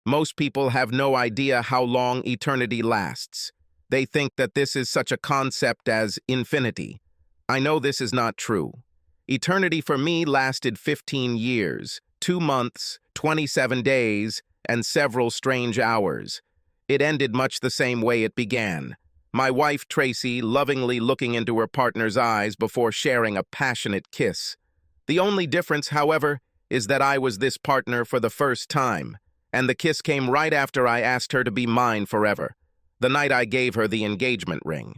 Most people have no idea how long eternity lasts. They think that this is such a concept as infinity. I know this is not true. Eternity for me lasted 15 years, 2 months, 27 days, and several strange hours. It ended much the same way it began. My wife, Tracy, lovingly looking into her partner's eyes before sharing a passionate kiss. The only difference, however, is that I was this partner for the first time, and the kiss came right after I asked her to be mine forever, the night I gave her the engagement ring.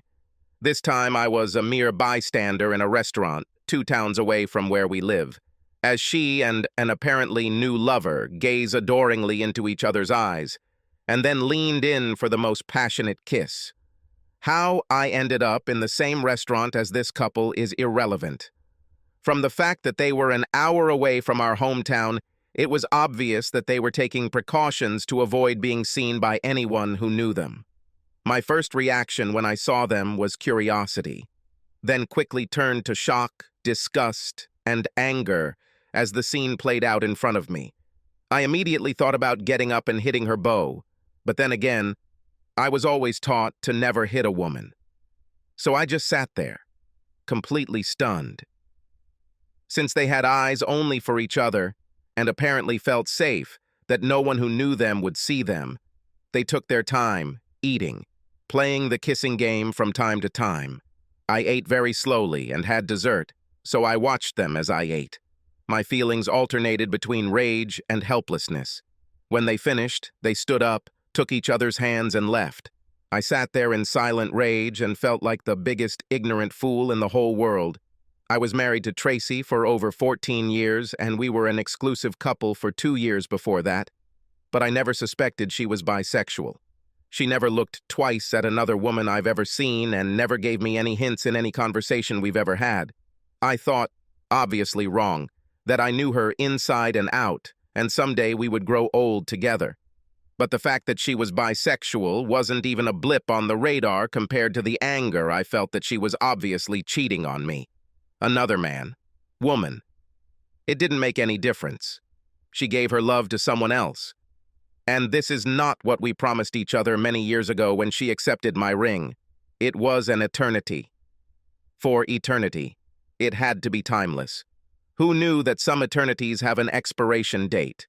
This time I was a mere bystander in a restaurant 2 towns away from where we live, as she and an apparently new lover gaze adoringly into each other's eyes, and then leaned in for the most passionate kiss. How I ended up in the same restaurant as this couple is irrelevant. From the fact that they were an hour away from our hometown, it was obvious that they were taking precautions to avoid being seen by anyone who knew them. My first reaction when I saw them was curiosity, then quickly turned to shock, disgust, and anger as the scene played out in front of me. I immediately thought about getting up and hitting her beau, but then again, I was always taught to never hit a woman. So I just sat there, completely stunned. Since they had eyes only for each other, and apparently felt safe that no one who knew them would see them, they took their time, eating, playing the kissing game from time to time. I ate very slowly and had dessert, so I watched them as I ate. My feelings alternated between rage and helplessness. When they finished, they stood up, took each other's hands, and left. I sat there in silent rage and felt like the biggest ignorant fool in the whole world. I was married to Tracy for over 14 years, and we were an exclusive couple for 2 years before that, but I never suspected she was bisexual. She never looked twice at another woman I've ever seen and never gave me any hints in any conversation we've ever had. I thought, obviously wrong, that I knew her inside and out, and someday we would grow old together. But the fact that she was bisexual wasn't even a blip on the radar compared to the anger I felt that she was obviously cheating on me. Another man. Woman. It didn't make any difference. She gave her love to someone else. And this is not what we promised each other many years ago when she accepted my ring. It was an eternity. For eternity. It had to be timeless. Who knew that some eternities have an expiration date?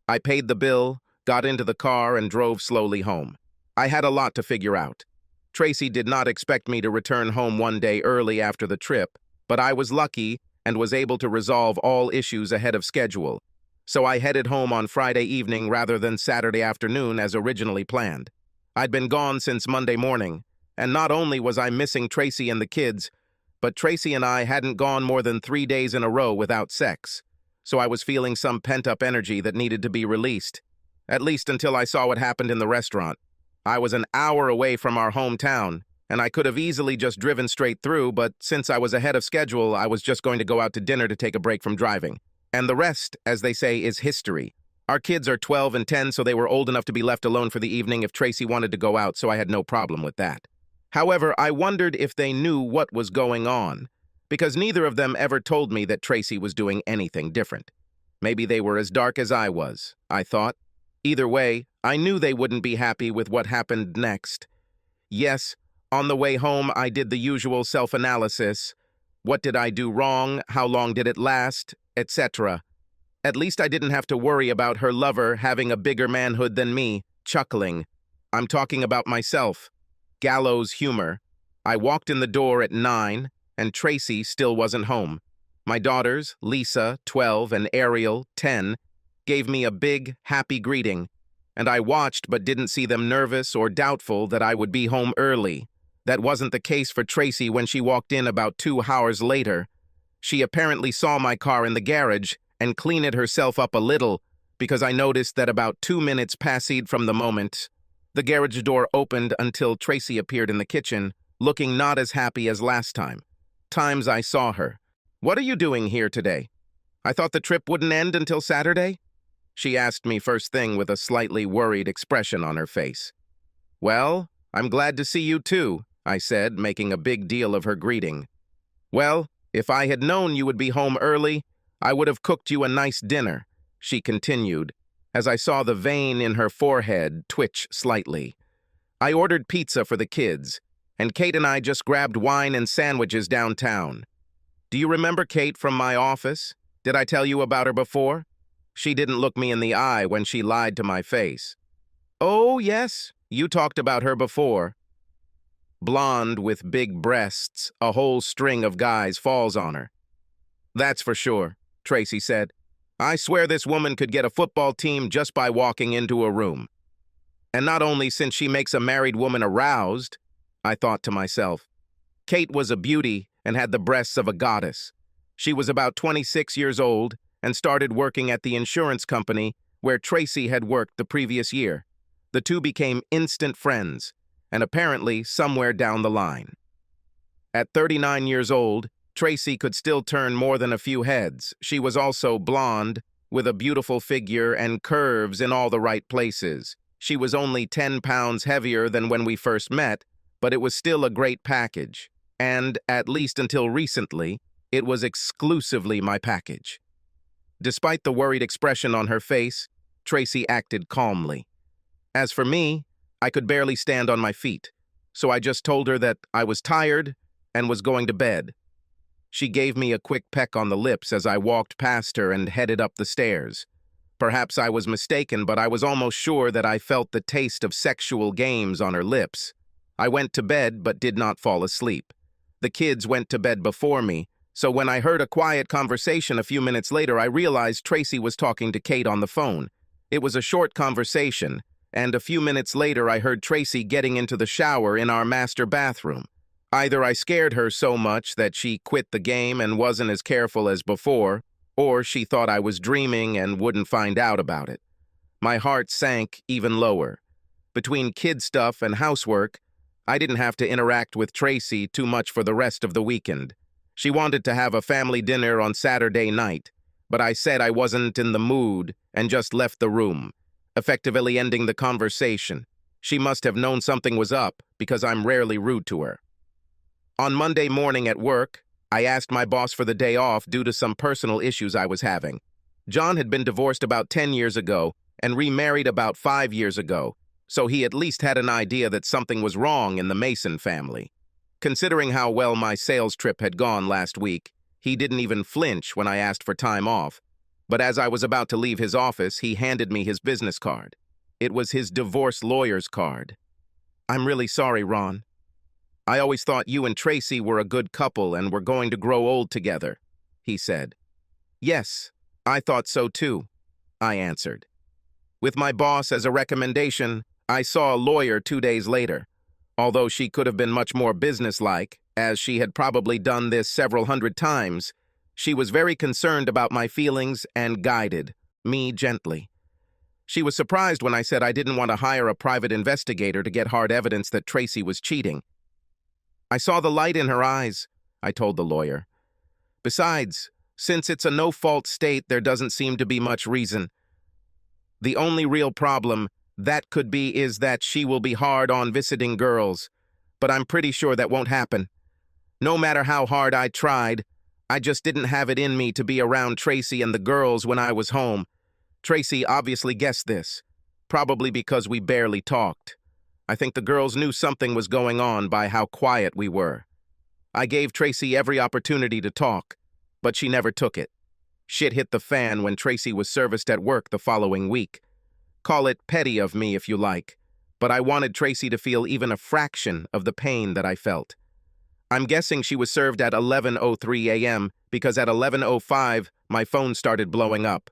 I paid the bill, got into the car, and drove slowly home. I had a lot to figure out. Tracy did not expect me to return home one day early after the trip, but I was lucky and was able to resolve all issues ahead of schedule. So I headed home on Friday evening rather than Saturday afternoon as originally planned. I'd been gone since Monday morning, and not only was I missing Tracy and the kids, but Tracy and I hadn't gone more than 3 days in a row without sex, so I was feeling some pent-up energy that needed to be released, at least until I saw what happened in the restaurant. I was an hour away from our hometown, and I could have easily just driven straight through, but since I was ahead of schedule, I was just going to go out to dinner to take a break from driving. And the rest, as they say, is history. Our kids are 12 and 10, so they were old enough to be left alone for the evening if Tracy wanted to go out, so I had no problem with that. However, I wondered if they knew what was going on, because neither of them ever told me that Tracy was doing anything different. Maybe they were as dark as I was, I thought. Either way, I knew they wouldn't be happy with what happened next. Yes, on the way home, I did the usual self-analysis. What did I do wrong? How long did it last? Etc. At least I didn't have to worry about her lover having a bigger manhood than me, chuckling. I'm talking about myself. Gallows humor. I walked in the door at 9, and Tracy still wasn't home. My daughters, Lisa, 12, and Ariel, 10, gave me a big, happy greeting, and I watched but didn't see them nervous or doubtful that I would be home early. That wasn't the case for Tracy when she walked in about 2 hours later. She apparently saw my car in the garage and cleaned herself up a little, because I noticed that about 2 minutes passed from the moment the garage door opened until Tracy appeared in the kitchen, looking not as happy as last time. Times I saw her. "What are you doing here today? I thought the trip wouldn't end until Saturday?" She asked me first thing with a slightly worried expression on her face. "Well, I'm glad to see you too," I said, making a big deal of her greeting. "Well, if I had known you would be home early, I would have cooked you a nice dinner," she continued, as I saw the vein in her forehead twitch slightly. I ordered pizza for the kids, and Kate and I just grabbed wine and sandwiches downtown. Do you remember Kate from my office? Did I tell you about her before? She didn't look me in the eye when she lied to my face. Oh, yes, you talked about her before. Blonde with big breasts, a whole string of guys falls on her. That's for sure, Tracy said. I swear this woman could get a football team just by walking into a room. And not only since she makes a married woman aroused, I thought to myself. Kate was a beauty and had the breasts of a goddess. She was about 26 years old and started working at the insurance company where Tracy had worked the previous year. The two became instant friends, and apparently somewhere down the line. At 39 years old, Tracy could still turn more than a few heads. She was also blonde, with a beautiful figure and curves in all the right places. She was only 10 pounds heavier than when we first met, but it was still a great package. And, at least until recently, it was exclusively my package. Despite the worried expression on her face, Tracy acted calmly. As for me, I could barely stand on my feet, so I just told her that I was tired and was going to bed. She gave me a quick peck on the lips as I walked past her and headed up the stairs. Perhaps I was mistaken, but I was almost sure that I felt the taste of sexual games on her lips. I went to bed but did not fall asleep. The kids went to bed before me, so when I heard a quiet conversation a few minutes later, I realized Tracy was talking to Kate on the phone. It was a short conversation, and a few minutes later I heard Tracy getting into the shower in our master bathroom. Either I scared her so much that she quit the game and wasn't as careful as before, or she thought I was dreaming and wouldn't find out about it. My heart sank even lower. Between kid stuff and housework, I didn't have to interact with Tracy too much for the rest of the weekend. She wanted to have a family dinner on Saturday night, but I said I wasn't in the mood and just left the room, effectively ending the conversation. She must have known something was up because I'm rarely rude to her. On Monday morning at work, I asked my boss for the day off due to some personal issues I was having. John had been divorced about 10 years ago and remarried about 5 years ago, so he at least had an idea that something was wrong in the Mason family. Considering how well my sales trip had gone last week, he didn't even flinch when I asked for time off. But as I was about to leave his office, he handed me his business card. It was his divorce lawyer's card. I'm really sorry, Ron. I always thought you and Tracy were a good couple and were going to grow old together, he said. Yes, I thought so too, I answered. With my boss as a recommendation, I saw a lawyer 2 days later. Although she could have been much more businesslike, as she had probably done this several hundred times, she was very concerned about my feelings and guided me gently. She was surprised when I said I didn't want to hire a private investigator to get hard evidence that Tracy was cheating. I saw the light in her eyes, I told the lawyer. Besides, since it's a no-fault state, there doesn't seem to be much reason. The only real problem that could be is that she will be hard on visiting girls, but I'm pretty sure that won't happen. No matter how hard I tried, I just didn't have it in me to be around Tracy and the girls when I was home. Tracy obviously guessed this, probably because we barely talked. I think the girls knew something was going on by how quiet we were. I gave Tracy every opportunity to talk, but she never took it. Shit hit the fan when Tracy was serviced at work the following week. Call it petty of me if you like, but I wanted Tracy to feel even a fraction of the pain that I felt. I'm guessing she was served at 11:03 a.m. because at 11:05 my phone started blowing up.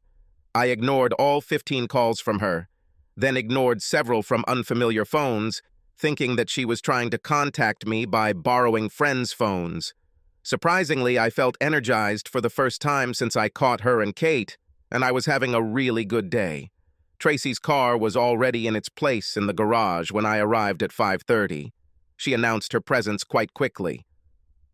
I ignored all 15 calls from her, then ignored several from unfamiliar phones, thinking that she was trying to contact me by borrowing friends' phones. Surprisingly, I felt energized for the first time since I caught her and Kate, and I was having a really good day. Tracy's car was already in its place in the garage when I arrived at 5:30. She announced her presence quite quickly.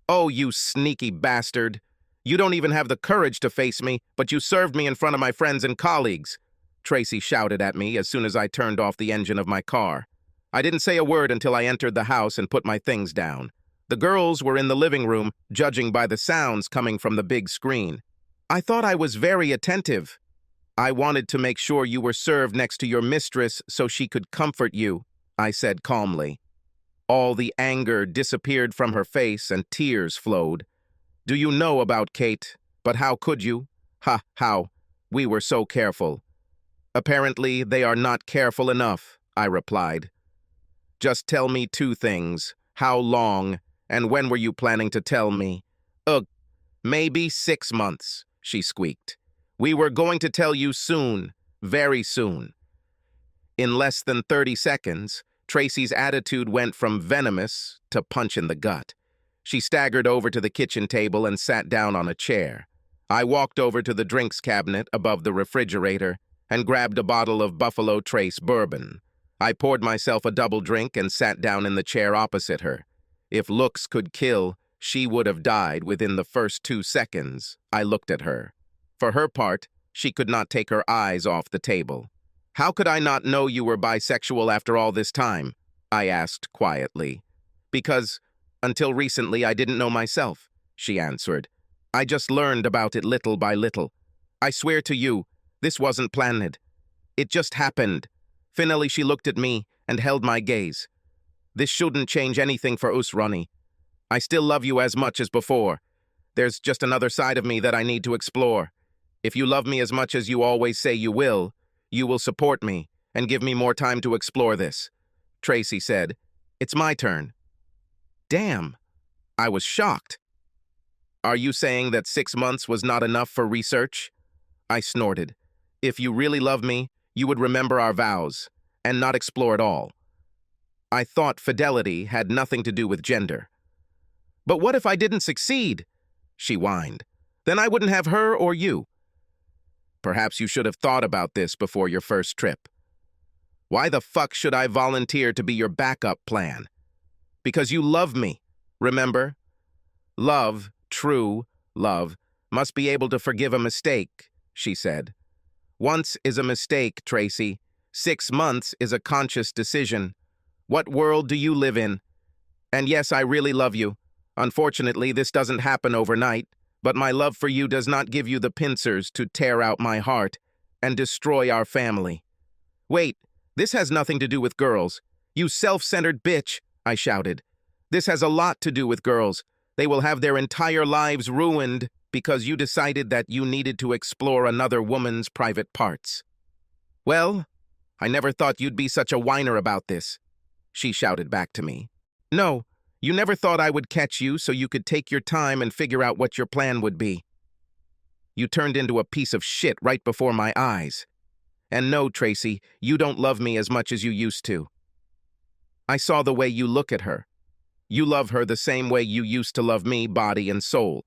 "Oh, you sneaky bastard. You don't even have the courage to face me, but you served me in front of my friends and colleagues," Tracy shouted at me as soon as I turned off the engine of my car. I didn't say a word until I entered the house and put my things down. The girls were in the living room, judging by the sounds coming from the big screen. I thought I was very attentive. I wanted to make sure you were served next to your mistress so she could comfort you, I said calmly. All the anger disappeared from her face and tears flowed. Do you know about Kate? But how could you? Ha, how? We were so careful. Apparently, they are not careful enough, I replied. Just tell me two things. How long, and when were you planning to tell me? Ugh, maybe 6 months, she squeaked. We were going to tell you soon, very soon. In less than 30 seconds, Tracy's attitude went from venomous to punch in the gut. She staggered over to the kitchen table and sat down on a chair. I walked over to the drinks cabinet above the refrigerator and grabbed a bottle of Buffalo Trace bourbon. I poured myself a double drink and sat down in the chair opposite her. If looks could kill, she would have died within the first 2 seconds. I looked at her. For her part, she could not take her eyes off the table. How could I not know you were bisexual after all this time? I asked quietly. Because, until recently, I didn't know myself, she answered. I just learned about it little by little. I swear to you, this wasn't planned. It just happened. Finally, she looked at me and held my gaze. This shouldn't change anything for us, Ronnie. I still love you as much as before. There's just another side of me that I need to explore. If you love me as much as you always say you will support me and give me more time to explore this. Tracy said, It's my turn. Damn, I was shocked. Are you saying that 6 months was not enough for research? I snorted. If you really love me, you would remember our vows and not explore at all. I thought fidelity had nothing to do with gender. But what if I didn't succeed? She whined. Then I wouldn't have her or you. Perhaps you should have thought about this before your first trip. Why the fuck should I volunteer to be your backup plan? Because you love me, remember? Love, true love, must be able to forgive a mistake, she said. Once is a mistake, Tracy. 6 months is a conscious decision. What world do you live in? And yes, I really love you. Unfortunately, this doesn't happen overnight, but my love for you does not give you the pincers to tear out my heart and destroy our family. Wait, this has nothing to do with girls. You self-centered bitch, I shouted. This has a lot to do with girls. They will have their entire lives ruined because you decided that you needed to explore another woman's private parts. Well, I never thought you'd be such a whiner about this, she shouted back to me. No, you never thought I would catch you so you could take your time and figure out what your plan would be. You turned into a piece of shit right before my eyes. And no, Tracy, you don't love me as much as you used to. I saw the way you look at her. You love her the same way you used to love me, body and soul.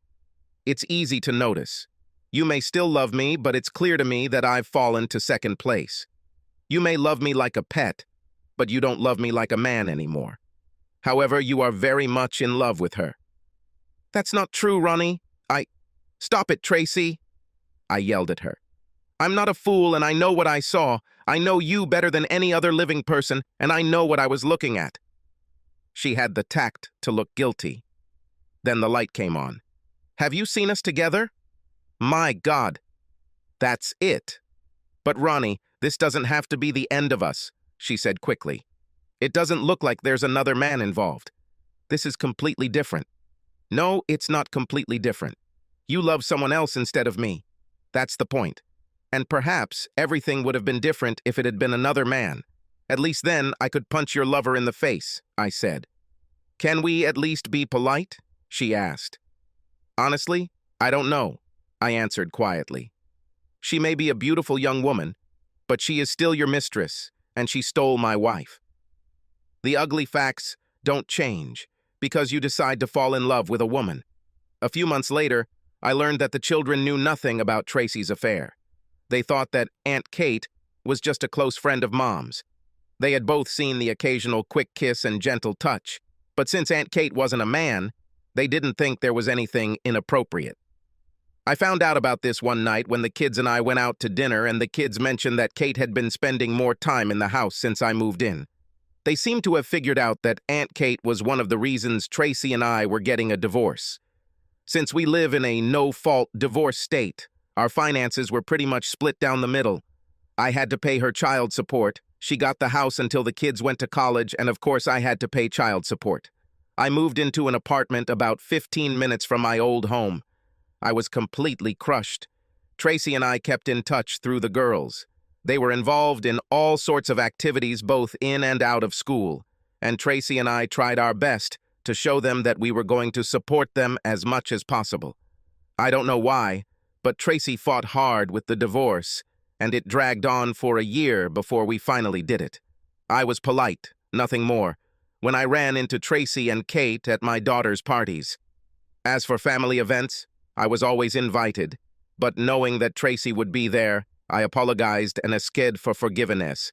It's easy to notice. You may still love me, but it's clear to me that I've fallen to second place. You may love me like a pet, but you don't love me like a man anymore. However, you are very much in love with her. That's not true, Ronnie. Stop it, Tracy, I yelled at her. I'm not a fool and I know what I saw. I know you better than any other living person, and I know what I was looking at. She had the tact to look guilty. Then the light came on. Have you seen us together? My God. That's it. But Ronnie, this doesn't have to be the end of us, she said quickly. It doesn't look like there's another man involved. This is completely different. No, it's not completely different. You love someone else instead of me. That's the point. And perhaps everything would have been different if it had been another man. At least then I could punch your lover in the face, I said. Can we at least be polite? She asked. Honestly, I don't know, I answered quietly. She may be a beautiful young woman, but she is still your mistress, and she stole my wife. The ugly facts don't change because you decide to fall in love with a woman. A few months later, I learned that the children knew nothing about Tracy's affair. They thought that Aunt Kate was just a close friend of Mom's. They had both seen the occasional quick kiss and gentle touch, but since Aunt Kate wasn't a man, they didn't think there was anything inappropriate. I found out about this one night when the kids and I went out to dinner and the kids mentioned that Kate had been spending more time in the house since I moved in. They seemed to have figured out that Aunt Kate was one of the reasons Tracy and I were getting a divorce. Since we live in a no-fault divorce state, Our finances were pretty much split down the middle. I had to pay her child support. She got the house until the kids went to college, and of course I had to pay child support. I moved into an apartment about 15 minutes from my old home. I was completely crushed. Tracy and I kept in touch through the girls. They were involved in all sorts of activities both in and out of school, and Tracy and I tried our best to show them that we were going to support them as much as possible. I don't know why, but Tracy fought hard with the divorce, and it dragged on for a year before we finally did it. I was polite, nothing more, when I ran into Tracy and Kate at my daughter's parties. As for family events, I was always invited, but knowing that Tracy would be there, I apologized and asked for forgiveness.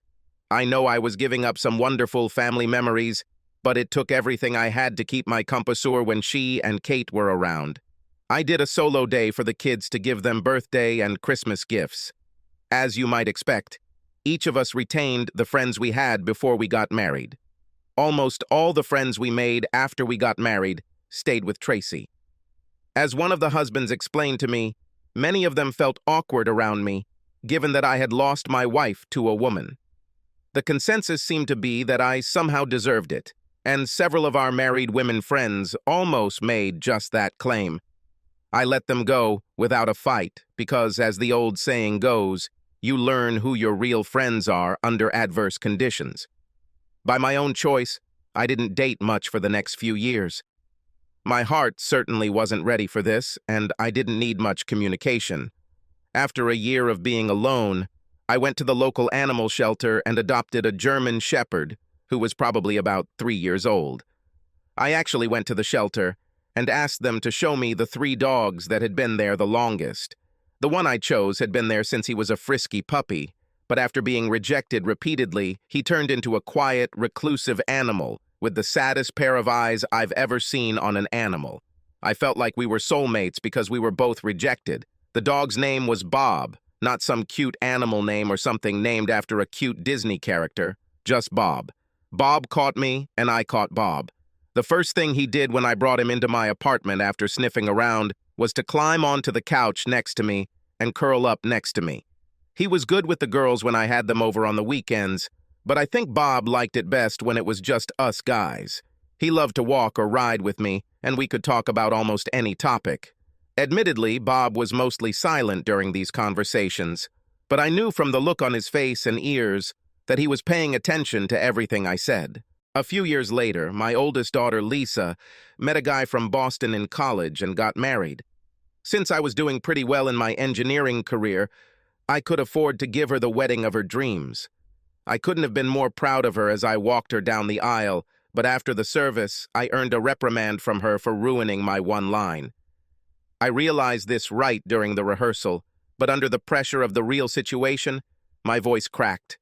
I know I was giving up some wonderful family memories, but it took everything I had to keep my composure when she and Kate were around. I did a solo day for the kids to give them birthday and Christmas gifts. As you might expect, each of us retained the friends we had before we got married. Almost all the friends we made after we got married stayed with Tracy. As one of the husbands explained to me, many of them felt awkward around me, given that I had lost my wife to a woman. The consensus seemed to be that I somehow deserved it, and several of our married women friends almost made just that claim. I let them go without a fight because, as the old saying goes, you learn who your real friends are under adverse conditions. By my own choice, I didn't date much for the next few years. My heart certainly wasn't ready for this, and I didn't need much communication. After a year of being alone, I went to the local animal shelter and adopted a German shepherd who was probably about 3 years old. I actually went to the shelter and asked them to show me the 3 dogs that had been there the longest. The one I chose had been there since he was a frisky puppy, but after being rejected repeatedly, he turned into a quiet, reclusive animal with the saddest pair of eyes I've ever seen on an animal. I felt like we were soulmates because we were both rejected. The dog's name was Bob, not some cute animal name or something named after a cute Disney character, just Bob. Bob caught me, and I caught Bob. The first thing he did when I brought him into my apartment after sniffing around was to climb onto the couch next to me and curl up next to me. He was good with the girls when I had them over on the weekends, but I think Bob liked it best when it was just us guys. He loved to walk or ride with me, and we could talk about almost any topic. Admittedly, Bob was mostly silent during these conversations, but I knew from the look on his face and ears that he was paying attention to everything I said. A few years later, my oldest daughter, Lisa, met a guy from Boston in college and got married. Since I was doing pretty well in my engineering career, I could afford to give her the wedding of her dreams. I couldn't have been more proud of her as I walked her down the aisle, but after the service, I earned a reprimand from her for ruining my one line. I realized this right during the rehearsal, but under the pressure of the real situation, my voice cracked.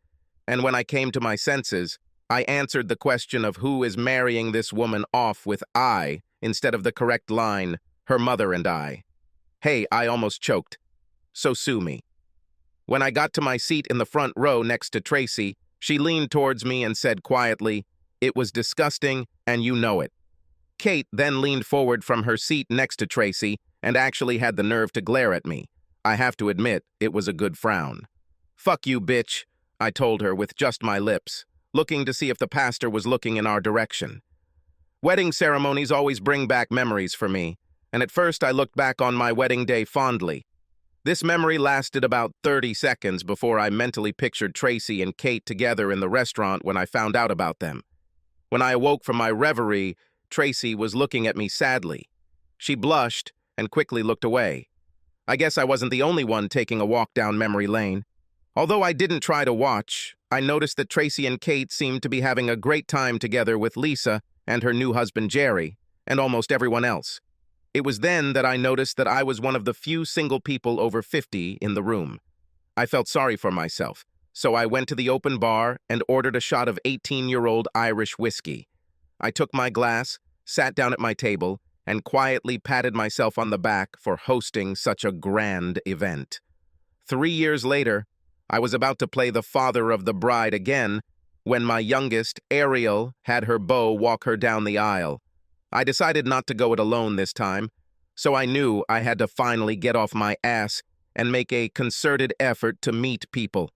And when I came to my senses, I answered the question of who is marrying this woman off with I instead of the correct line, her mother and I. Hey, I almost choked. So sue me. When I got to my seat in the front row next to Tracy, she leaned towards me and said quietly, "It was disgusting, and you know it." Kate then leaned forward from her seat next to Tracy and actually had the nerve to glare at me. I have to admit, it was a good frown. "Fuck you, bitch," I told her with just my lips, looking to see if the pastor was looking in our direction. Wedding ceremonies always bring back memories for me, and at first I looked back on my wedding day fondly. This memory lasted about 30 seconds before I mentally pictured Tracy and Kate together in the restaurant when I found out about them. When I awoke from my reverie, Tracy was looking at me sadly. She blushed and quickly looked away. I guess I wasn't the only one taking a walk down memory lane. Although I didn't try to watch, I noticed that Tracy and Kate seemed to be having a great time together with Lisa and her new husband Jerry, and almost everyone else. It was then that I noticed that I was one of the few single people over 50 in the room. I felt sorry for myself, so I went to the open bar and ordered a shot of 18-year-old Irish whiskey. I took my glass, sat down at my table, and quietly patted myself on the back for hosting such a grand event. 3 years later, I was about to play the father of the bride again when my youngest, Ariel, had her beau walk her down the aisle. I decided not to go it alone this time, so I knew I had to finally get off my ass and make a concerted effort to meet people.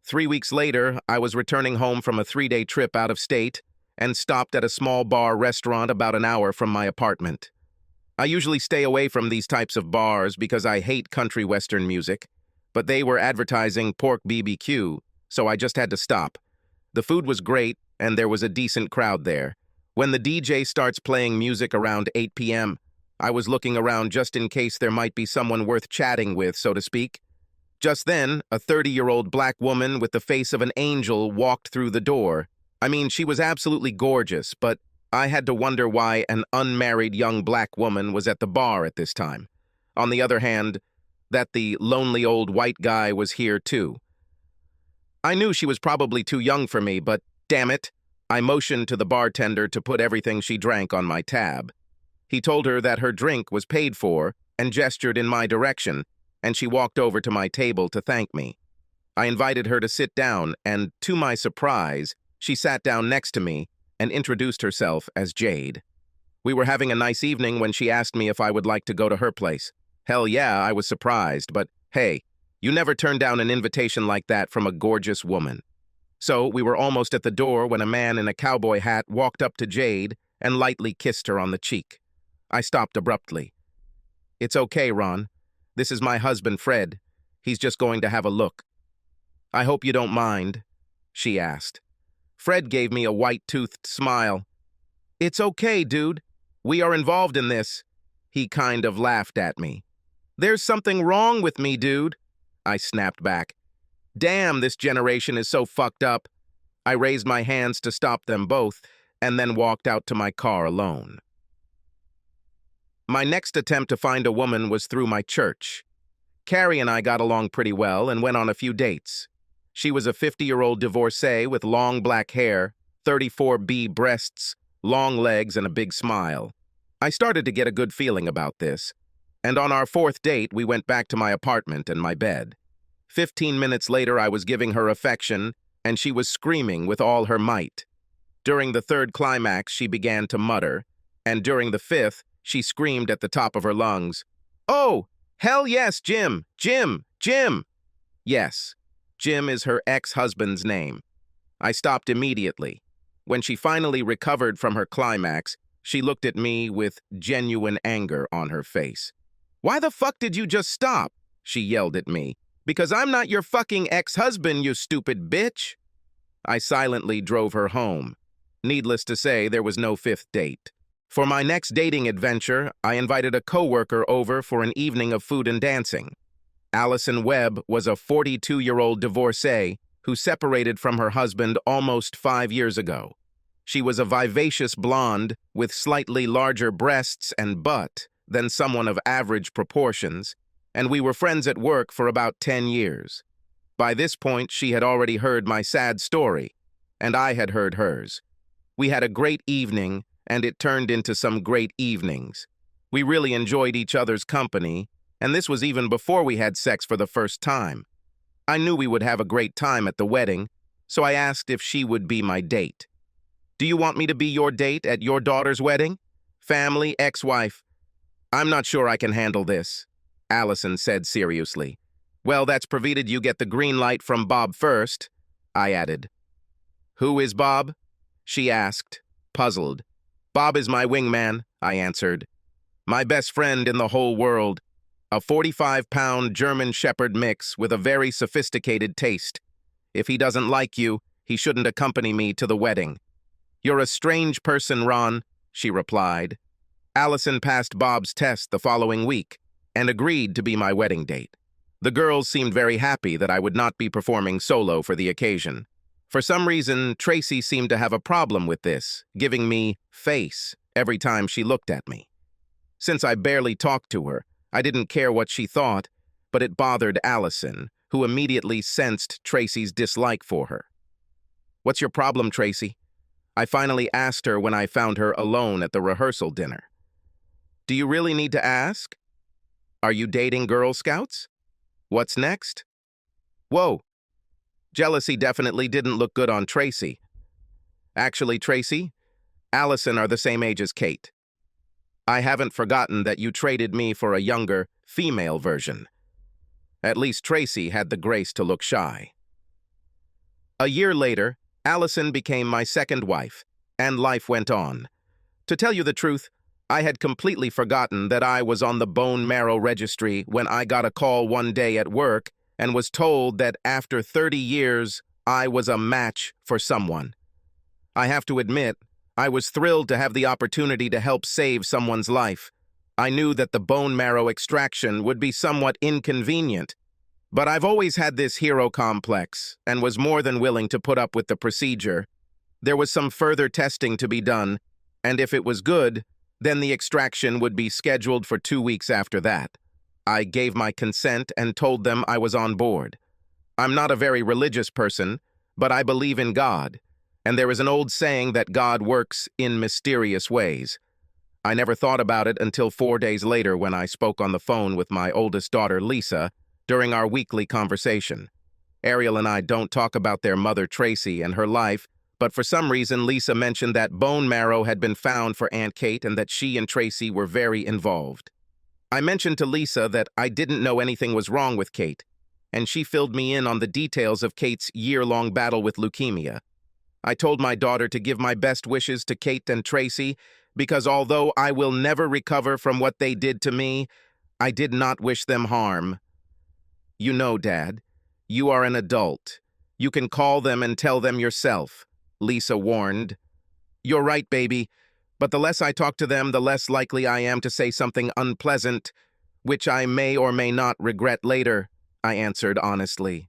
3 weeks later, I was returning home from a 3-day trip out of state and stopped at a small bar restaurant about an hour from my apartment. I usually stay away from these types of bars because I hate country western music, but they were advertising pork BBQ, so I just had to stop. The food was great, and there was a decent crowd there. When the DJ starts playing music around 8 p.m., I was looking around just in case there might be someone worth chatting with, so to speak. Just then, a 30-year-old black woman with the face of an angel walked through the door. I mean, she was absolutely gorgeous, but I had to wonder why an unmarried young black woman was at the bar at this time. On the other hand, that the lonely old white guy was here too. I knew she was probably too young for me, but damn it, I motioned to the bartender to put everything she drank on my tab. He told her that her drink was paid for and gestured in my direction, and she walked over to my table to thank me. I invited her to sit down, and to my surprise, she sat down next to me and introduced herself as Jade. We were having a nice evening when she asked me if I would like to go to her place. Hell yeah, I was surprised, but hey, you never turn down an invitation like that from a gorgeous woman. So we were almost at the door when a man in a cowboy hat walked up to Jade and lightly kissed her on the cheek. I stopped abruptly. "It's okay, Ron. This is my husband, Fred. He's just going to have a look." "I hope you don't mind," she asked. Fred gave me a white-toothed smile. "It's okay, dude. We are involved in this." He kind of laughed at me. "There's something wrong with me, dude," I snapped back. Damn, this generation is so fucked up. I raised my hands to stop them both, and then walked out to my car alone. My next attempt to find a woman was through my church. Carrie and I got along pretty well and went on a few dates. She was a 50-year-old divorcee with long black hair, 34B breasts, long legs, and a big smile. I started to get a good feeling about this, and on our 4th date, we went back to my apartment and my bed. 15 minutes later, I was giving her affection, and she was screaming with all her might. During the 3rd climax, she began to mutter, and during the 5th, she screamed at the top of her lungs, "Oh, hell yes, Jim! Jim! Jim!" Yes, Jim is her ex-husband's name. I stopped immediately. When she finally recovered from her climax, she looked at me with genuine anger on her face. "Why the fuck did you just stop?" she yelled at me. "Because I'm not your fucking ex-husband, you stupid bitch." I silently drove her home. Needless to say, there was no 5th date. For my next dating adventure, I invited a coworker over for an evening of food and dancing. Allison Webb was a 42-year-old divorcee who separated from her husband almost 5 years ago. She was a vivacious blonde with slightly larger breasts and butt than someone of average proportions, and we were friends at work for about 10 years. By this point, she had already heard my sad story, and I had heard hers. We had a great evening, and it turned into some great evenings. We really enjoyed each other's company, and this was even before we had sex for the first time. I knew we would have a great time at the wedding, so I asked if she would be my date. "Do you want me to be your date at your daughter's wedding? Family, ex-wife?" "I'm not sure I can handle this," Allison said seriously. "Well, that's provided you get the green light from Bob first," I added. "Who is Bob?" she asked, puzzled. "Bob is my wingman," I answered. "My best friend in the whole world. A 45-pound German Shepherd mix with a very sophisticated taste. If he doesn't like you, he shouldn't accompany me to the wedding." "You're a strange person, Ron," she replied. Allison passed Bob's test the following week and agreed to be my wedding date. The girls seemed very happy that I would not be performing solo for the occasion. For some reason, Tracy seemed to have a problem with this, giving me face every time she looked at me. Since I barely talked to her, I didn't care what she thought, but it bothered Allison, who immediately sensed Tracy's dislike for her. "What's your problem, Tracy?" I finally asked her when I found her alone at the rehearsal dinner. "Do you really need to ask? Are you dating Girl Scouts? What's next?" Whoa. Jealousy definitely didn't look good on Tracy. "Actually, Tracy, Allison are the same age as Kate. I haven't forgotten that you traded me for a younger, female version." At least Tracy had the grace to look shy. A year later, Allison became my second wife, and life went on. To tell you the truth, I had completely forgotten that I was on the bone marrow registry when I got a call one day at work and was told that after 30 years, I was a match for someone. I have to admit, I was thrilled to have the opportunity to help save someone's life. I knew that the bone marrow extraction would be somewhat inconvenient, but I've always had this hero complex and was more than willing to put up with the procedure. There was some further testing to be done, and if it was good, then the extraction would be scheduled for 2 weeks after that. I gave my consent and told them I was on board. I'm not a very religious person, but I believe in God, and there is an old saying that God works in mysterious ways. I never thought about it until 4 days later when I spoke on the phone with my oldest daughter, Lisa, during our weekly conversation. Ariel and I don't talk about their mother, Tracy, and her life, but for some reason, Lisa mentioned that bone marrow had been found for Aunt Kate and that she and Tracy were very involved. I mentioned to Lisa that I didn't know anything was wrong with Kate, and she filled me in on the details of Kate's year-long battle with leukemia. I told my daughter to give my best wishes to Kate and Tracy because although I will never recover from what they did to me, I did not wish them harm. You know, Dad, you are an adult. You can call them and tell them yourself, Lisa warned. You're right, baby, but the less I talk to them, the less likely I am to say something unpleasant, which I may or may not regret later, I answered honestly.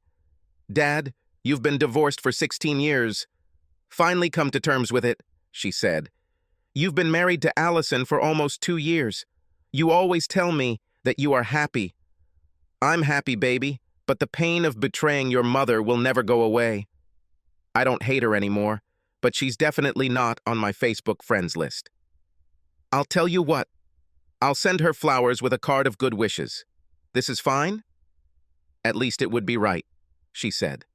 Dad, you've been divorced for 16 years. Finally come to terms with it, she said. You've been married to Allison for almost 2 years. You always tell me that you are happy. I'm happy, baby, but the pain of betraying your mother will never go away. I don't hate her anymore, but she's definitely not on my Facebook friends list. I'll tell you what. I'll send her flowers with a card of good wishes. This is fine? At least it would be right, she said.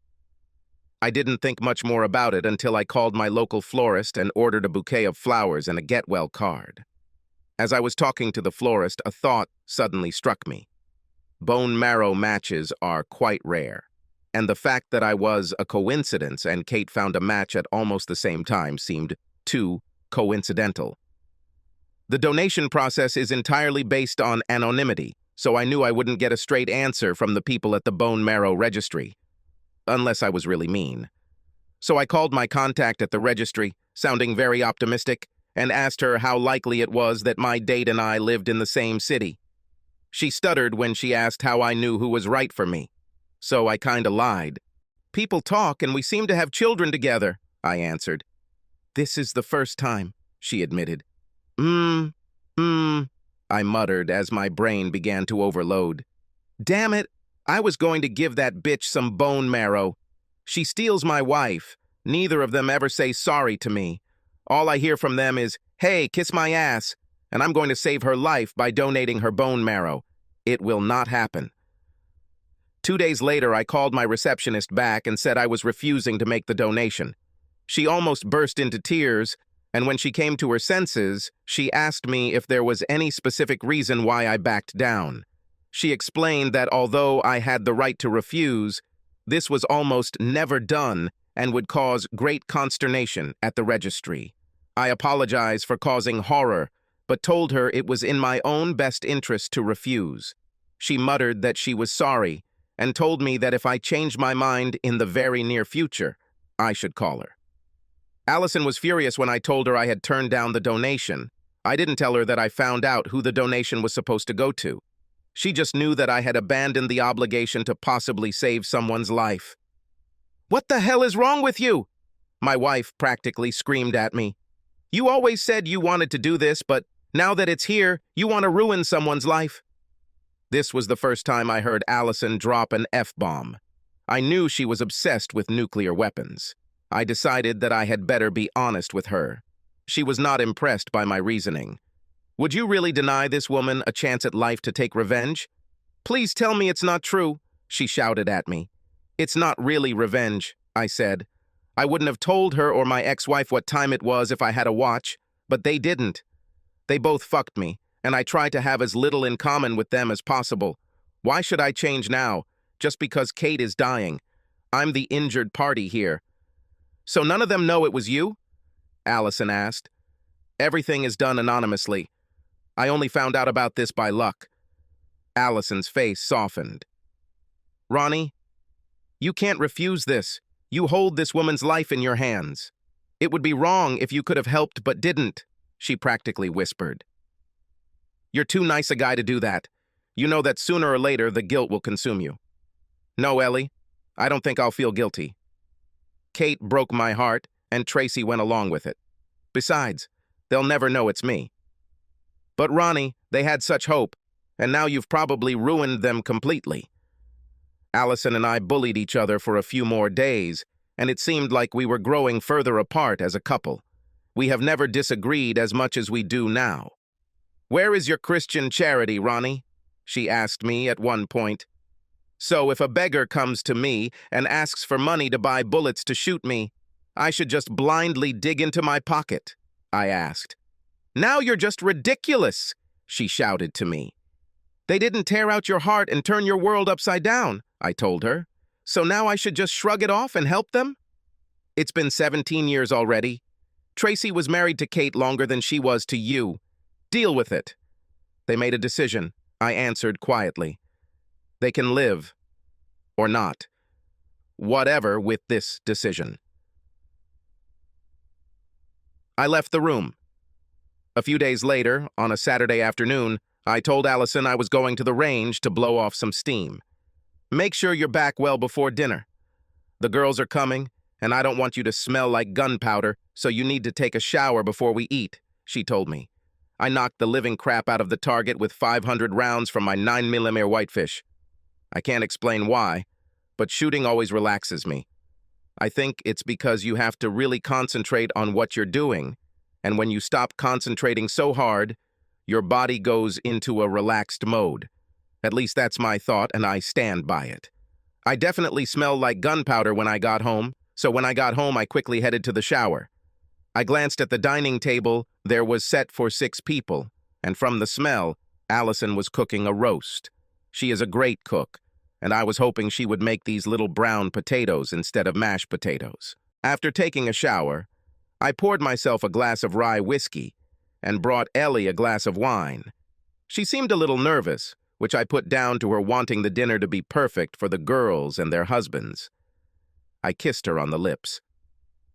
I didn't think much more about it until I called my local florist and ordered a bouquet of flowers and a get well card. As I was talking to the florist, a thought suddenly struck me. Bone marrow matches are quite rare, and the fact that I was a coincidence and Kate found a match at almost the same time seemed too coincidental. The donation process is entirely based on anonymity, so I knew I wouldn't get a straight answer from the people at the bone marrow registry, unless I was really mean. So I called my contact at the registry, sounding very optimistic, and asked her how likely it was that my date and I lived in the same city. She stuttered when she asked how I knew who was right for me. So I kinda lied. People talk and we seem to have children together, I answered. This is the first time, she admitted. I muttered as my brain began to overload. Damn it, I was going to give that bitch some bone marrow. She steals my wife. Neither of them ever say sorry to me. All I hear from them is, hey, kiss my ass, and I'm going to save her life by donating her bone marrow. It will not happen. 2 days later, I called my receptionist back and said I was refusing to make the donation. She almost burst into tears, and when she came to her senses, she asked me if there was any specific reason why I backed down. She explained that although I had the right to refuse, this was almost never done and would cause great consternation at the registry. I apologized for causing horror, but told her it was in my own best interest to refuse. She muttered that she was sorry and told me that if I changed my mind in the very near future, I should call her. Allison was furious when I told her I had turned down the donation. I didn't tell her that I found out who the donation was supposed to go to. She just knew that I had abandoned the obligation to possibly save someone's life. What the hell is wrong with you? My wife practically screamed at me. You always said you wanted to do this, but now that it's here, you want to ruin someone's life. This was the first time I heard Allison drop an F-bomb. I knew she was obsessed with nuclear weapons. I decided that I had better be honest with her. She was not impressed by my reasoning. Would you really deny this woman a chance at life to take revenge? Please tell me it's not true, she shouted at me. It's not really revenge, I said. I wouldn't have told her or my ex-wife what time it was if I had a watch, but they didn't. They both fucked me, and I tried to have as little in common with them as possible. Why should I change now, just because Kate is dying? I'm the injured party here. So none of them know it was you? Allison asked. Everything is done anonymously. I only found out about this by luck. Allison's face softened. Ronnie, you can't refuse this. You hold this woman's life in your hands. It would be wrong if you could have helped but didn't, she practically whispered. You're too nice a guy to do that. You know that sooner or later the guilt will consume you. No, Ellie, I don't think I'll feel guilty. Kate broke my heart, and Tracy went along with it. Besides, they'll never know it's me. But Ronnie, they had such hope, and now you've probably ruined them completely. Allison and I bullied each other for a few more days, and it seemed like we were growing further apart as a couple. We have never disagreed as much as we do now. Where is your Christian charity, Ronnie? She asked me at one point. So if a beggar comes to me and asks for money to buy bullets to shoot me, I should just blindly dig into my pocket, I asked. Now you're just ridiculous, she shouted to me. They didn't tear out your heart and turn your world upside down, I told her. So now I should just shrug it off and help them? It's been 17 years already. Tracy was married to Kate longer than she was to you. Deal with it. They made a decision, I answered quietly. They can live, or not. Whatever with this decision. I left the room. A few days later, on a Saturday afternoon, I told Allison I was going to the range to blow off some steam. Make sure you're back well before dinner. The girls are coming, and I don't want you to smell like gunpowder, so you need to take a shower before we eat, she told me. I knocked the living crap out of the target with 500 rounds from my 9mm Whitefish. I can't explain why, but shooting always relaxes me. I think it's because you have to really concentrate on what you're doing, and when you stop concentrating so hard, your body goes into a relaxed mode. At least that's my thought, and I stand by it. I definitely smelled like gunpowder when I got home, so when I got home I quickly headed to the shower. I glanced at the dining table. There was set for 6 people, and from the smell, Allison was cooking a roast. She is a great cook, and I was hoping she would make these little brown potatoes instead of mashed potatoes. After taking a shower, I poured myself a glass of rye whiskey and brought Ellie a glass of wine. She seemed a little nervous, which I put down to her wanting the dinner to be perfect for the girls and their husbands. I kissed her on the lips.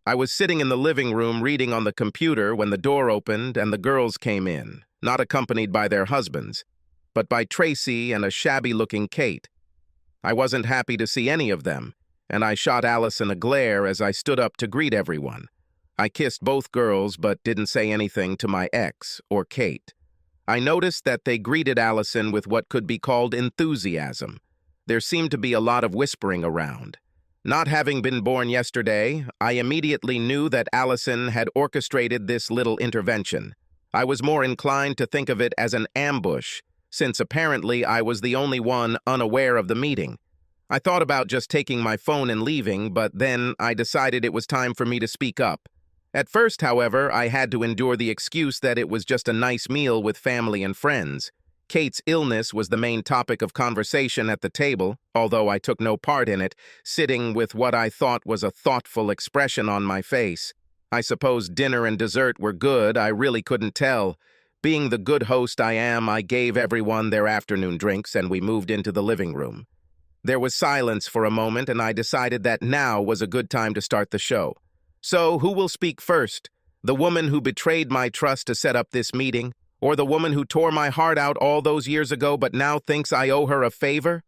I was sitting in the living room reading on the computer when the door opened and the girls came in, not accompanied by their husbands, but by Tracy and a shabby-looking Kate. I wasn't happy to see any of them, and I shot Allison a glare as I stood up to greet everyone. I kissed both girls but didn't say anything to my ex or Kate. I noticed that they greeted Allison with what could be called enthusiasm. There seemed to be a lot of whispering around. Not having been born yesterday, I immediately knew that Allison had orchestrated this little intervention. I was more inclined to think of it as an ambush, since apparently I was the only one unaware of the meeting. I thought about just taking my phone and leaving, but then I decided it was time for me to speak up. At first, however, I had to endure the excuse that it was just a nice meal with family and friends. Kate's illness was the main topic of conversation at the table, although I took no part in it, sitting with what I thought was a thoughtful expression on my face. I suppose dinner and dessert were good, I really couldn't tell. Being the good host I am, I gave everyone their afternoon drinks and we moved into the living room. There was silence for a moment and I decided that now was a good time to start the show. So, who will speak first? The woman who betrayed my trust to set up this meeting? Or the woman who tore my heart out all those years ago but now thinks I owe her a favor?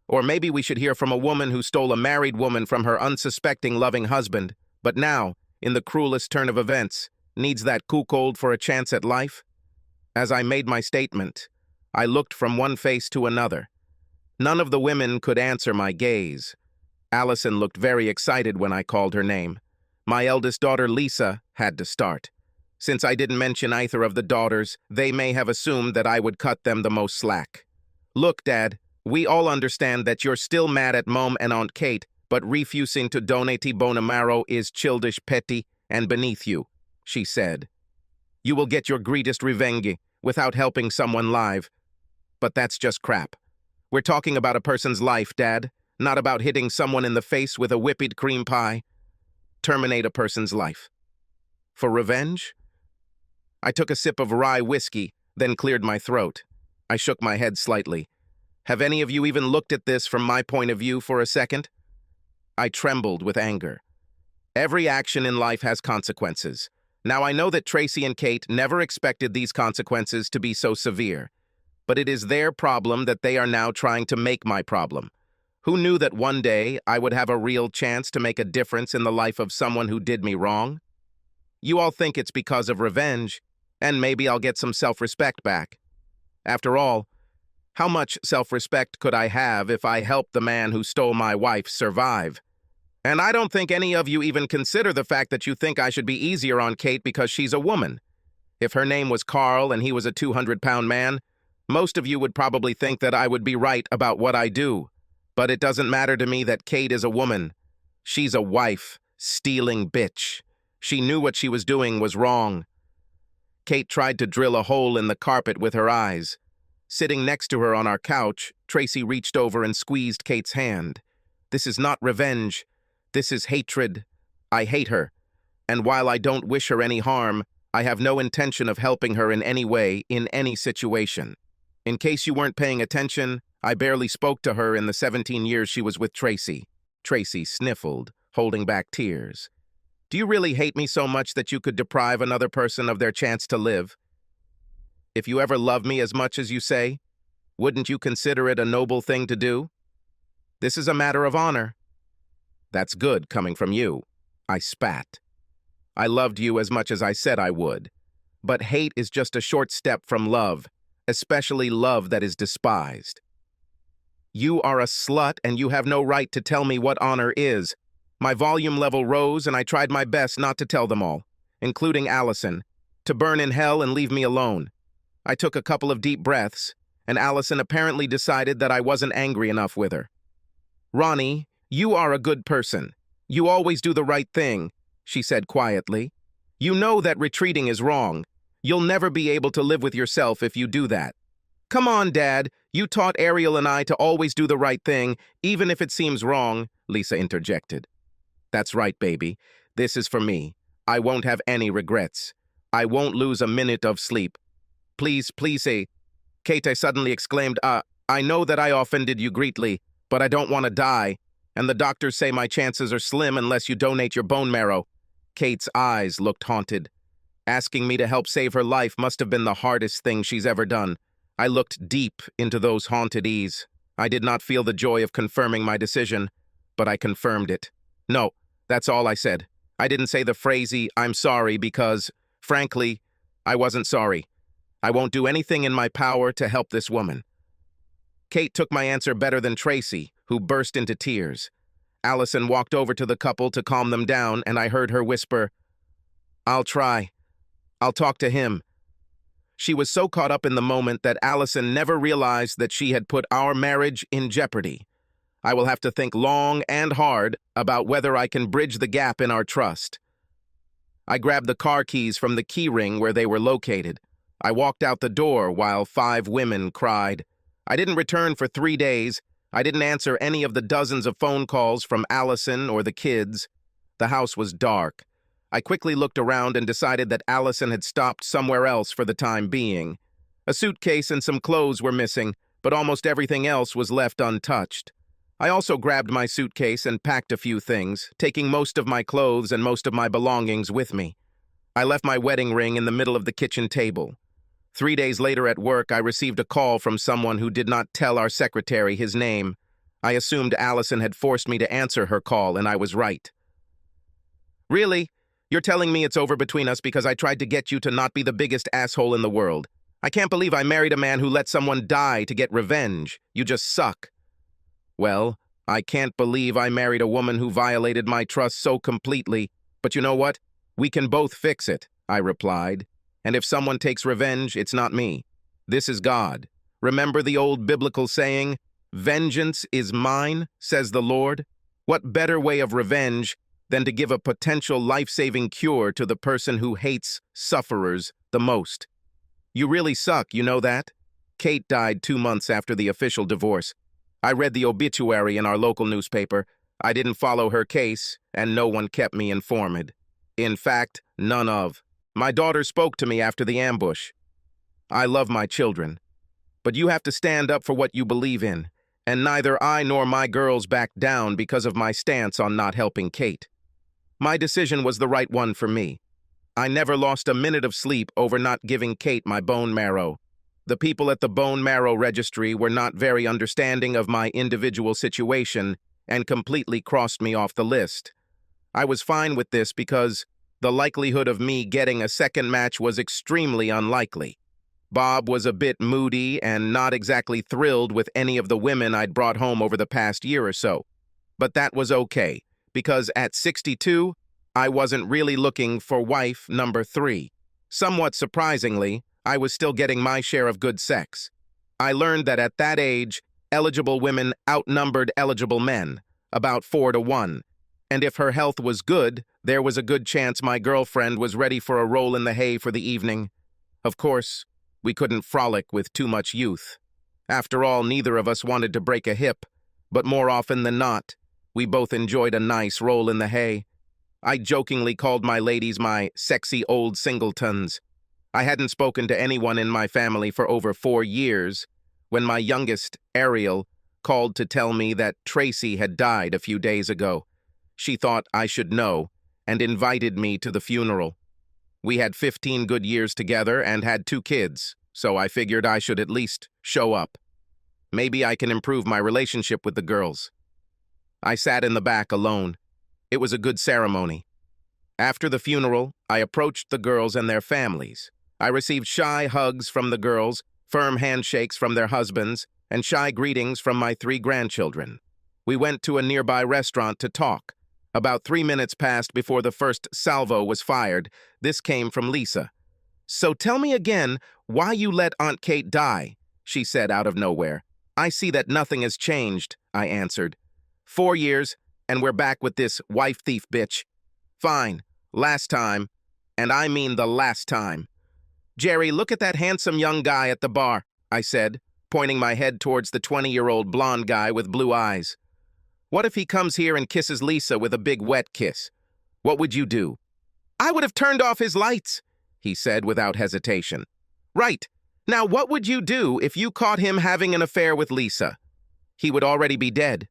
Or maybe we should hear from a woman who stole a married woman from her unsuspecting loving husband, but now, in the cruelest turn of events, needs that cuckold for a chance at life? As I made my statement, I looked from one face to another. None of the women could answer my gaze. Allison looked very excited when I called her name. My eldest daughter, Lisa, had to start. Since I didn't mention either of the daughters, they may have assumed that I would cut them the most slack. Look, Dad, we all understand that you're still mad at Mom and Aunt Kate, but refusing to donate Bonamaro is childish, petty, and beneath you, she said. You will get your greatest revenge without helping someone live. But that's just crap. We're talking about a person's life, Dad, not about hitting someone in the face with a whipped cream pie. Terminate a person's life. For revenge? I took a sip of rye whiskey, then cleared my throat. I shook my head slightly. Have any of you even looked at this from my point of view for a second? I trembled with anger. Every action in life has consequences. Now, I know that Tracy and Kate never expected these consequences to be so severe, but it is their problem that they are now trying to make my problem. Who knew that one day I would have a real chance to make a difference in the life of someone who did me wrong? You all think it's because of revenge, and maybe I'll get some self-respect back. After all, how much self-respect could I have if I helped the man who stole my wife survive? And I don't think any of you even consider the fact that you think I should be easier on Kate because she's a woman. If her name was Carl and he was a 200-pound man, most of you would probably think that I would be right about what I do. But it doesn't matter to me that Kate is a woman. She's a wife, stealing bitch. She knew what she was doing was wrong. Kate tried to drill a hole in the carpet with her eyes. Sitting next to her on our couch, Tracy reached over and squeezed Kate's hand. This is not revenge. This is hatred. I hate her. And while I don't wish her any harm, I have no intention of helping her in any way, in any situation. In case you weren't paying attention, I barely spoke to her in the 17 years she was with Tracy. Tracy sniffled, holding back tears. Do you really hate me so much that you could deprive another person of their chance to live? If you ever love me as much as you say, wouldn't you consider it a noble thing to do? This is a matter of honor. That's good coming from you. I spat. I loved you as much as I said I would. But hate is just a short step from love, especially love that is despised. You are a slut and you have no right to tell me what honor is. My volume level rose and I tried my best not to tell them all, including Allison, to burn in hell and leave me alone. I took a couple of deep breaths, and Allison apparently decided that I wasn't angry enough with her. Ronnie, you are a good person. You always do the right thing, she said quietly. You know that retreating is wrong. You'll never be able to live with yourself if you do that. Come on, Dad. You taught Ariel and I to always do the right thing, even if it seems wrong, Lisa interjected. That's right, baby. This is for me. I won't have any regrets. I won't lose a minute of sleep. Please, say. Kate suddenly exclaimed, I know that I offended you greatly, but I don't want to die, and the doctors say my chances are slim unless you donate your bone marrow. Kate's eyes looked haunted. Asking me to help save her life must have been the hardest thing she's ever done. I looked deep into those haunted eyes. I did not feel the joy of confirming my decision, but I confirmed it. No, that's all I said. I didn't say the phrasey, I'm sorry, because, frankly, I wasn't sorry. I won't do anything in my power to help this woman. Kate took my answer better than Tracy, who burst into tears. Allison walked over to the couple to calm them down, and I heard her whisper, I'll try. I'll talk to him. She was so caught up in the moment that Allison never realized that she had put our marriage in jeopardy. I will have to think long and hard about whether I can bridge the gap in our trust. I grabbed the car keys from the key ring where they were located. I walked out the door while 5 women cried. I didn't return for 3 days. I didn't answer any of the dozens of phone calls from Allison or the kids. The house was dark. I quickly looked around and decided that Allison had stopped somewhere else for the time being. A suitcase and some clothes were missing, but almost everything else was left untouched. I also grabbed my suitcase and packed a few things, taking most of my clothes and most of my belongings with me. I left my wedding ring in the middle of the kitchen table. 3 days later at work, I received a call from someone who did not tell our secretary his name. I assumed Allison had forced me to answer her call, and I was right. Really? You're telling me it's over between us because I tried to get you to not be the biggest asshole in the world. I can't believe I married a man who let someone die to get revenge. You just suck. Well, I can't believe I married a woman who violated my trust so completely. But you know what? We can both fix it, I replied. And if someone takes revenge, it's not me. This is God. Remember the old biblical saying, "Vengeance is mine, says the Lord"? What better way of revenge than to give a potential life-saving cure to the person who hates sufferers the most? You really suck, you know that? Kate died 2 months after the official divorce. I read the obituary in our local newspaper. I didn't follow her case, and no one kept me informed. In fact, none of. My daughter spoke to me after the ambush. I love my children, but you have to stand up for what you believe in, and neither I nor my girls backed down because of my stance on not helping Kate. My decision was the right one for me. I never lost a minute of sleep over not giving Kate my bone marrow. The people at the bone marrow registry were not very understanding of my individual situation and completely crossed me off the list. I was fine with this because the likelihood of me getting a second match was extremely unlikely. Bob was a bit moody and not exactly thrilled with any of the women I'd brought home over the past year or so. But that was okay, because at 62, I wasn't really looking for wife number 3. Somewhat surprisingly, I was still getting my share of good sex. I learned that at that age, eligible women outnumbered eligible men, about 4 to 1. And if her health was good, there was a good chance my girlfriend was ready for a roll in the hay for the evening. Of course, we couldn't frolic with too much youth. After all, neither of us wanted to break a hip, but more often than not, we both enjoyed a nice roll in the hay. I jokingly called my ladies my sexy old singletons. I hadn't spoken to anyone in my family for over 4 years when my youngest, Ariel, called to tell me that Tracy had died a few days ago. She thought I should know and invited me to the funeral. We had 15 good years together and had 2 kids, so I figured I should at least show up. Maybe I can improve my relationship with the girls. I sat in the back alone. It was a good ceremony. After the funeral, I approached the girls and their families. I received shy hugs from the girls, firm handshakes from their husbands, and shy greetings from my 3 grandchildren. We went to a nearby restaurant to talk. About 3 minutes passed before the first salvo was fired. This came from Lisa. "So tell me again why you let Aunt Kate die," she said out of nowhere. "I see that nothing has changed," I answered. 4 years, and we're back with this wife thief bitch. Fine, last time, and I mean the last time. "Jerry, look at that handsome young guy at the bar," I said, pointing my head towards the 20-year-old blonde guy with blue eyes. "What if he comes here and kisses Lisa with a big wet kiss? What would you do?" "I would have turned off his lights," he said without hesitation. "Right. Now what would you do if you caught him having an affair with Lisa?" "He would already be dead."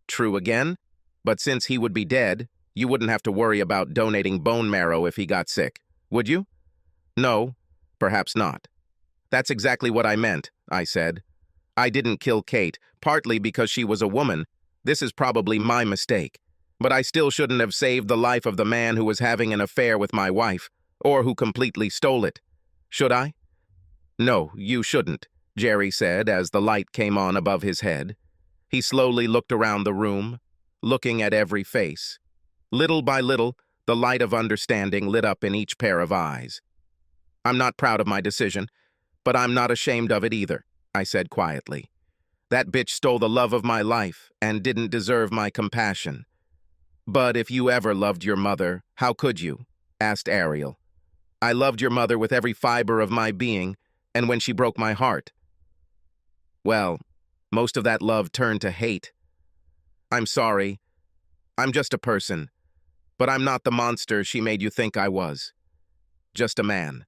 "True again. But since he would be dead, you wouldn't have to worry about donating bone marrow if he got sick, would you?" "No, perhaps not." "That's exactly what I meant," I said. "I didn't kill Kate, partly because she was a woman. This is probably my mistake. But I still shouldn't have saved the life of the man who was having an affair with my wife, or who completely stole it. Should I?" "No, you shouldn't," Jerry said as the light came on above his head. He slowly looked around the room, looking at every face. Little by little, the light of understanding lit up in each pair of eyes. "I'm not proud of my decision, but I'm not ashamed of it either," I said quietly. "That bitch stole the love of my life and didn't deserve my compassion." "But if you ever loved your mother, how could you?" asked Ariel. "I loved your mother with every fiber of my being, and when she broke my heart, well, most of that love turned to hate. I'm sorry. I'm just a person, but I'm not the monster she made you think I was. Just a man.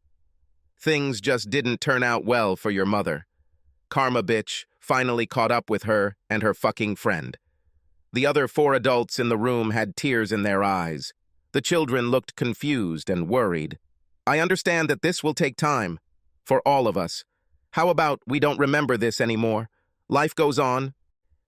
Things just didn't turn out well for your mother. Karma bitch finally caught up with her and her fucking friend." The other 4 adults in the room had tears in their eyes. The children looked confused and worried. "I understand that this will take time. For all of us. How about we don't remember this anymore? Life goes on,